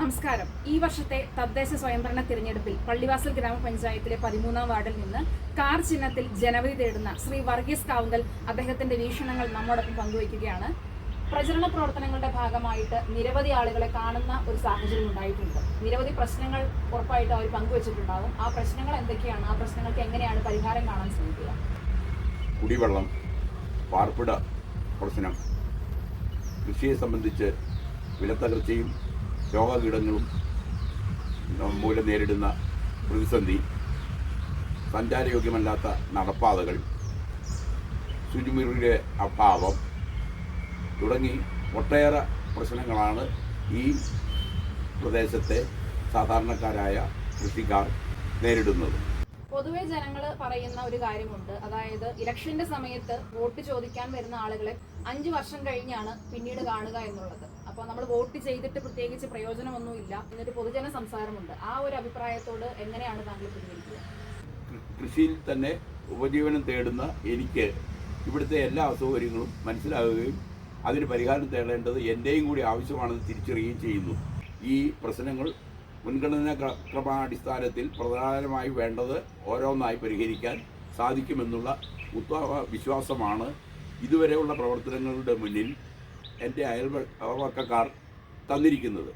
നമസ്കാരം. ഈ വർഷത്തെ തദ്ദേശ സ്വയംഭരണ തിരഞ്ഞെടുപ്പിൽ പള്ളിവാസൽ ഗ്രാമപഞ്ചായത്തിലെ 13-ാം വാർഡിൽ നിന്ന് കാർ ചിഹ്നത്തിൽ ജനവിധി തേടുന്ന ശ്രീ വർഗീസ് കാവുങ്കൽ അദ്ദേഹത്തിന്റെ വീക്ഷണങ്ങൾ നമ്മോടൊപ്പം പങ്കുവയ്ക്കുകയാണ്. പ്രചരണ പ്രവർത്തനങ്ങളുടെ ഭാഗമായിട്ട് നിരവധി ആളുകളെ കാണുന്ന ഒരു സാഹചര്യം ഉണ്ടായിട്ടുണ്ട്. നിരവധി പ്രശ്നങ്ങൾ ഉറപ്പായിട്ട് അവർ പങ്കുവച്ചിട്ടുണ്ടാകും. ആ പ്രശ്നങ്ങൾ എന്തൊക്കെയാണ്? ആ പ്രശ്നങ്ങൾക്ക് എങ്ങനെയാണ് പരിഹാരം കാണാൻ ശ്രമിക്കുക? കുടിവെള്ളം, പാർപ്പിട പ്രശ്നം, കൃഷിയെ സംബന്ധിച്ച് വിലത്തകർച്ചയും രോഗകീടങ്ങളും മൂലം നേരിടുന്ന പ്രതിസന്ധി, സഞ്ചാരയോഗ്യമല്ലാത്ത നടപ്പാതകൾ, ശുചിമുറിയുടെ അഭാവം തുടങ്ങി ഒട്ടേറെ പ്രശ്നങ്ങളാണ് ഈ പ്രദേശത്തെ സാധാരണക്കാരായ കൃഷിക്കാർ നേരിടുന്നത്. പൊതുവെ ജനങ്ങൾ പറയുന്ന ഒരു കാര്യമുണ്ട്, അതായത് ഇലക്ഷന്റെ സമയത്ത് വോട്ട് ചോദിക്കാൻ വരുന്ന ആളുകളെ 5 വർഷം കഴിഞ്ഞാണ് പിന്നീട് കാണുക എന്നുള്ളത്. അപ്പോൾ നമ്മൾ വോട്ട് ചെയ്തിട്ട് പ്രത്യേകിച്ച് പ്രയോജനമൊന്നുമില്ല എന്നൊരു പൊതുജന സംസാരമുണ്ട്. ആ ഒരു അഭിപ്രായത്തോട് എങ്ങനെയാണ് താങ്കൾ പ്രതികരിക്കുക? കൃഷിയിൽ തന്നെ ഉപജീവനം തേടുന്ന എനിക്ക് ഇവിടുത്തെ എല്ലാ അസൗകര്യങ്ങളും മനസ്സിലാകുകയും അതിന് പരിഹാരം തേടേണ്ടത് എൻ്റെയും കൂടി ആവശ്യമാണെന്ന് തിരിച്ചറിയുകയും ചെയ്യുന്നു. ഈ പ്രശ്നങ്ങൾ മുൻഗണനാ ക്രമാടിസ്ഥാനത്തിൽ പ്രധാനമായി വേണ്ടത് ഓരോന്നായി പരിഹരിക്കാൻ സാധിക്കുമെന്നുള്ള ഉത്തമ വിശ്വാസമാണ് ഇതുവരെയുള്ള പ്രവർത്തനങ്ങളുടെ മുന്നിൽ എൻ്റെ അയൽവക്കക്കാർ തന്നിരിക്കുന്നത്.